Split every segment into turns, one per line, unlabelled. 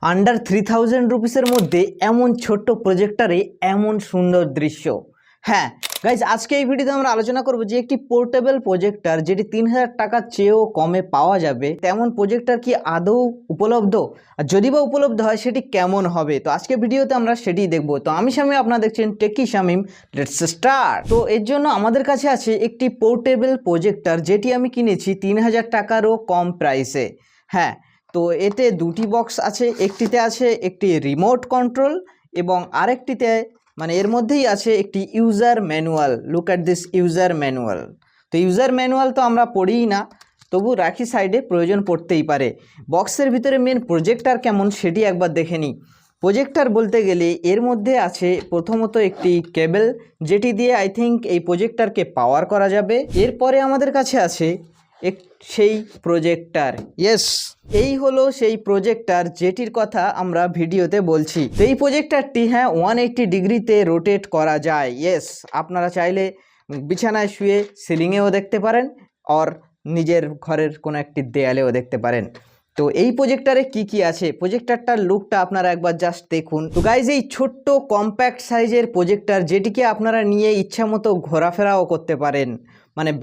Under 3000 রুপিসের মধ্যে এমন ছোট্ট প্রজেক্টরে এমন সুন্দর দৃশ্য। হ্যাঁ গাইজ, আজকে এই ভিডিওতে আমরা আলোচনা করব যে একটি পোর্টেবল প্রজেক্টর যেটি 3000 টাকার চেয়েও কমে পাওয়া যাবে, তেমন প্রজেক্টর কি আদৌ উপলব্ধ, আর যদি বা উপলব্ধ হয় সেটি কেমন হবে। তো আজকে ভিডিওতে আমরা সেটি দেখব। তো আমি শামীম, আপনারা দেখছেন টেকি শামীম। Let's start. তো এর জন্য আমাদের কাছে আছে একটি পোর্টেবল প্রজেক্টর, যেটি আমি কিনেছি 3000 টাকারও কম প্রাইসে। হ্যাঁ, তো এতে দুটি বক্স আছে, একটিতে আছে একটি রিমোট কন্ট্রোল এবং আরেকটিতে এর মধ্যেই আছে একটি user manual. Look at this user manual. তো ইউজার ম্যানুয়াল তো আমরা পড়িই না, তবু রাখি সাইডে, প্রয়োজন পড়তেই পারে। বক্সের ভিতরে মেন প্রজেক্টর কেমন সেটি একবার দেখে নিই। প্রজেক্টর বলতে গেলে এর মধ্যে আছে প্রথমত একটি কেবল, যেটি দিয়ে আই থিঙ্ক এই প্রজেক্টরকে পাওয়ার করা যাবে। এরপরে আমাদের কাছে আছে সেই প্রজেক্টর। ইয়েস, এই হলো সেই প্রজেক্টর যেটির কথা আমরা ভিডিওতে বলছি। তো এই প্রজেক্টরটি 180 ডিগ্রিতে রোটেট করা যায়। ইয়েস, আপনারা চাইলে বিছানায় শুয়ে সিলিংয়েও দেখতে পারেন, আর নিজের ঘরের কোনো একটি দেয়ালেও দেখতে পারেন। তো এই প্রজেক্টরে কি আছে, প্রজেক্টরটার লুকটা আপনারা একবার জাস্ট দেখুন। তো গাইজ, এই ছোট্ট কম্প্যাক্ট সাইজের প্রজেক্টর, যেটিকে আপনারা নিয়ে ইচ্ছা মতো ঘোরাফেরাও করতে পারেন,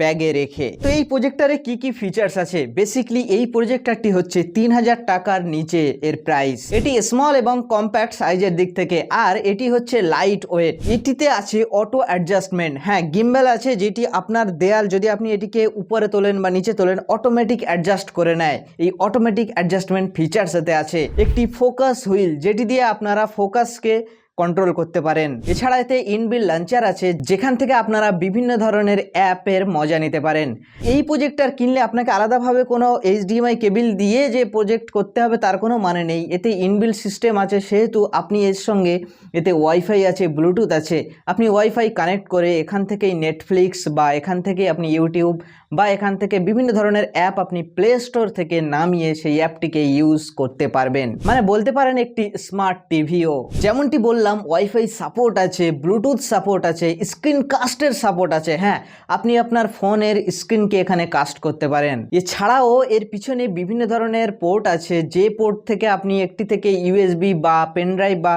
ব্যাগে রেখে। তো এই প্রজেক্টরে কি ফিচার্স আছে? বেসিকলি এই প্রজেক্টরটি হচ্ছে 3000 টাকার নিচে এর প্রাইস। এটি স্মল এবং কম্প্যাক্ট সাইজের দিক থেকে, আর এটি হচ্ছে লাইট ওয়েট। এটিতে আছে অটো অ্যাডজাস্টমেন্ট। হ্যাঁ, গিম্বল আছে, যেটি আপনার দেয়াল যদি আপনি এটিকে উপরে তোলেন বা নিচে তোলেন, অটোমেটিক অ্যাডজাস্ট করে নেয়। এই অটোমেটিক অ্যাডজাস্টমেন্ট ফিচার্স এতে আছে। একটি ফোকাস হুইল, যেটি দিয়ে আপনারা ফোকাসকে কন্ট্রোল করতে পারেন। এছাড়া এতে ইনবিল লঞ্চার আছে, যেখান থেকে আপনারা বিভিন্ন ধরনের অ্যাপের মজা নিতে পারেন। এই প্রজেক্টর কিনলে আপনাকে আলাদাভাবে কোনো HDMI কেবিল দিয়ে যে প্রজেক্ট করতে হবে তার কোনো মানে নেই। এতে ইনবিল সিস্টেম আছে, সেহেতু আপনি এর সঙ্গে এতে ওয়াইফাই আছে, ব্লুটুথ আছে। আপনি ওয়াইফাই কানেক্ট করে এখান থেকেই নেটফ্লিক্স বা এখান থেকে আপনি ইউটিউব বা এখান থেকে বিভিন্ন ধরনের অ্যাপ আপনি প্লে স্টোর থেকে নামিয়ে সেই অ্যাপটিকে ইউজ করতে পারবেন। বলতে পারেন একটি স্মার্ট টিভিও। যেমনটি বললাম, ওয়াইফাই সাপোর্ট আছে, ব্লুটুথ সাপোর্ট আছে, স্ক্রিন কাস্টের সাপোর্ট আছে। হ্যাঁ, আপনি আপনার ফোনের স্ক্রিনকে এখানে কাস্ট করতে পারেন। এছাড়াও এর পিছনে বিভিন্ন ধরনের পোর্ট আছে, যে পোর্ট থেকে আপনি একটি থেকে ইউএসবি বা পেনড্রাইভ বা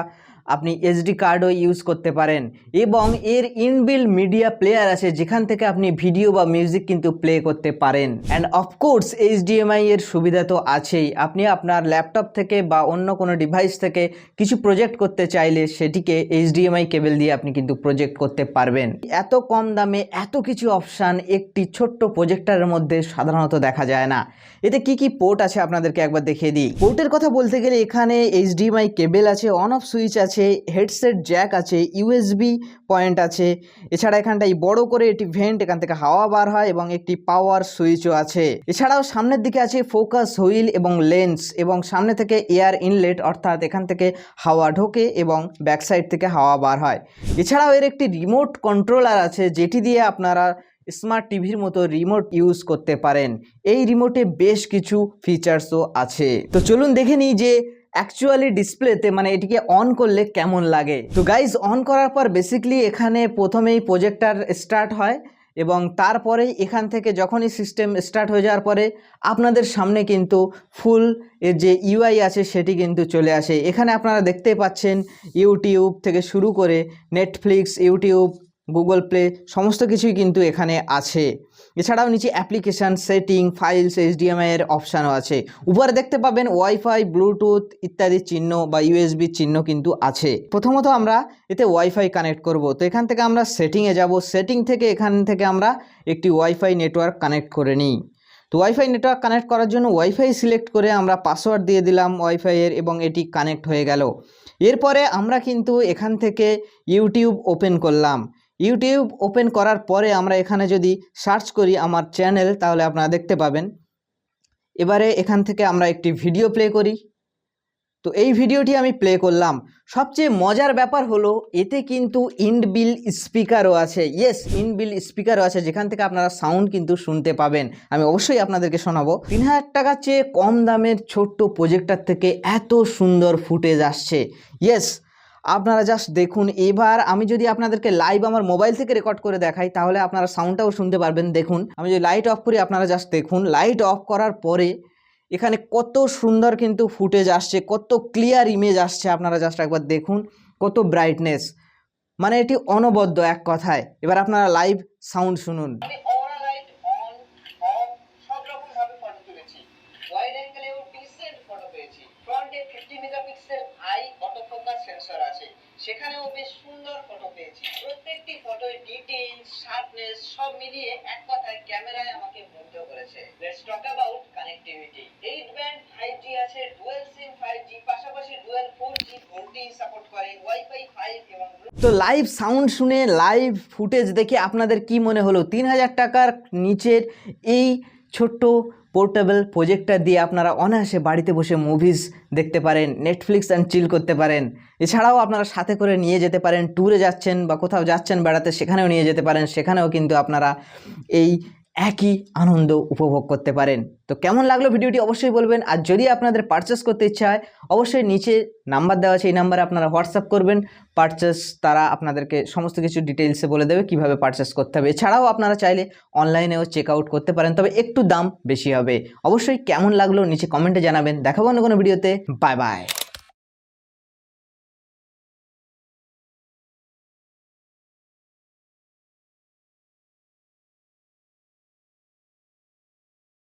আপনি এসডি কার্ডও ইউজ করতে পারেন। এবং এর ইনবিল্ট মিডিয়া প্লেয়ার আছে, যেখান থেকে আপনি ভিডিও বা মিউজিক কিন্তু প্লে করতে পারেন। অ্যান্ড অফকোর্স HDMI এর সুবিধা তো আছেই। আপনি আপনার ল্যাপটপ থেকে বা অন্য কোনো ডিভাইস থেকে কিছু প্রজেক্ট করতে চাইলে সেটিকে HDMI কেবল দিয়ে আপনি কিন্তু প্রজেক্ট করতে পারবেন। এত কম দামে এত কিছু অপশান একটি ছোট্ট প্রজেক্টরের মধ্যে সাধারণত দেখা যায় না। এতে কি পোর্ট আছে আপনাদেরকে একবার দেখিয়ে দিই। পোর্টের কথা বলতে গেলে এখানে HDMI কেবল আছে, অন অফ সুইচ আছে, হেডসেট জ্যাক আছে, USB পয়েন্ট আছে। এছাড়া এখানটাই বড় করে এটি ভেন্ট, এখান থেকে হাওয়া বার হয়, এবং একটি পাওয়ার সুইচও আছে। এছাড়াও সামনের দিকে আছে ফোকাস হুইল এবং লেন্স, এবং সামনে থেকে এয়ার ইনলেট, অর্থাৎ এখান থেকে হাওয়া ঢোকে এবং ব্যাক সাইড থেকে হাওয়া বার হয়। এছাড়াও এর একটি রিমোট কন্ট্রোলার আছে, যেটি দিয়ে আপনারা স্মার্ট টিভির মতো রিমোট ইউজ করতে পারেন। এই রিমোটে বেশ কিছু ফিচার্সও আছে। তো চলুন দেখে নিই যে অ্যাকচুয়ালি ডিসপ্লেতে এটিকে অন করলে কেমন লাগে। তো গাইজ, অন করার পর বেসিক্যালি এখানে প্রথমেই প্রজেক্টর স্টার্ট হয়, এবং তারপরে এখান থেকে যখনই সিস্টেম স্টার্ট হয়ে যাওয়ার পরে আপনাদের সামনে কিন্তু ফুল এর যে UI আছে সেটি কিন্তু চলে আসে। এখানে আপনারা দেখতে পাচ্ছেন ইউটিউব থেকে শুরু করে নেটফ্লিক্স, ইউটিউব, গুগল প্লে, সমস্ত কিছুই কিন্তু এখানে আছে। এছাড়াও নিচে অ্যাপ্লিকেশান, সেটিং, ফাইলস, HDMI এর অপশানও আছে। উপরে দেখতে পাবেন ওয়াইফাই, ব্লুটুথ ইত্যাদি চিহ্ন বা USB চিহ্ন কিন্তু আছে। প্রথমত আমরা এতে ওয়াইফাই কানেক্ট করব। তো এখান থেকে আমরা সেটিংয়ে যাব। সেটিং থেকে এখান থেকে আমরা একটি ওয়াইফাই নেটওয়ার্ক কানেক্ট করে নিই। তো ওয়াইফাই নেটওয়ার্ক কানেক্ট করার জন্য ওয়াইফাই সিলেক্ট করে আমরা পাসওয়ার্ড দিয়ে দিলাম ওয়াইফাইয়ের, এবং এটি কানেক্ট হয়ে গেল। এরপরে আমরা কিন্তু এখান থেকে ইউটিউব ওপেন করলাম। ইউটিউব ওপেন করার পরে আমরা এখানে যদি সার্চ করি আমার চ্যানেল, তাহলে আপনারা দেখতে পাবেন। এবারে এখান থেকে আমরা একটি ভিডিও প্লে করি। তো এই ভিডিওটি আমি প্লে করলাম। সবচেয়ে মজার ব্যাপার হলো এতে কিন্তু ইনবিল্ট স্পিকারও আছে। ইয়েস, ইনবিল্ট স্পিকারও আছে, যেখান থেকে আপনারা সাউন্ড কিন্তু শুনতে পাবেন। আমি অবশ্যই আপনাদেরকে শোনাবো। 3000 টাকার চেয়ে কম দামের ছোট্ট প্রজেক্টর থেকে এত সুন্দর ফুটেজ আসছে। ইয়েস, আপনারা জাস্ট দেখুন। এবার আমি যদি আপনাদেরকে লাইভ আমার মোবাইল থেকে রেকর্ড করে দেখাই, তাহলে আপনারা সাউন্ডটাও শুনতে পারবেন। দেখুন, আমি যদি লাইট অফ করি, আপনারা জাস্ট দেখুন। লাইট অফ করার পরে এখানে কত সুন্দর কিন্তু ফুটেজ আসছে, কত ক্লিয়ার ইমেজ আসছে, আপনারা জাস্ট একবার দেখুন, কত ব্রাইটনেস, মানে এটি অনবদ্য এক কথায়। এবার আপনারা লাইভ সাউন্ড শুনুন।
আমি অরা লাইট অন অফ সব রকম ভাবে ফটো তুলেছি। ওয়াইড অ্যাঙ্গেলেও ডিসেন্ট ফটো পেয়েছি। ফ্রন্টে 50 megapixel I auto focus sensor আছে, সেখানেও বেশ সুন্দর ফটো পেয়েছি। প্রত্যেকটি ফটোয় ডিটেইলস, শার্পনেস সব মিলিয়ে এক কথায় ক্যামেরায় আমাকে মুগ্ধ করেছে। Let's talk about connectivity. 8 band 5G আছে, ডুয়াল সিম 5G, পাশাপাশি ডুয়াল 4G ভোল্টেজ সাপোর্ট করে, ওয়াইফাই 5 এবং
তো লাইভ সাউন্ড শুনে, লাইভ ফুটেজ দেখে আপনাদের কি মনে হলো? 3000 টাকার নিচের এই ছোট্ট পোর্টেবল প্রজেক্টর দিয়ে আপনারা অনায়াসে বাড়িতে বসে মুভিজ দেখতে পারেন, নেটফ্লিক্স অ্যান্ড চিল করতে পারেন। এছাড়াও আপনারা সাথে করে নিয়ে যেতে পারেন, ট্যুরে যাচ্ছেন বা কোথাও যাচ্ছেন বেড়াতে, সেখানেও নিয়ে যেতে পারেন, সেখানেও কিন্তু আপনারা এই একই আনন্দ উপভোগ করতে পারেন। তো কেমন লাগলো ভিডিওটি অবশ্যই বলবেন। আর যদি আপনাদের পারচেস করতে ইচ্ছা হয়, অবশ্যই নিচে নাম্বার দেওয়া আছে, এই নাম্বারে আপনারা হোয়াটসঅ্যাপ করবেন। পারচেস তারা আপনাদেরকে সমস্ত কিছু ডিটেলসে বলে দেবে কিভাবে পারচেস করতে হবে। এছাড়াও আপনারা চাইলে অনলাইনেও চেক আউট করতে পারেন, তবে একটু দাম বেশি হবে। অবশ্যই কেমন লাগলো নিচে কমেন্টে জানাবেন। দেখাবো অন্য কোনো ভিডিওতে। Bye bye.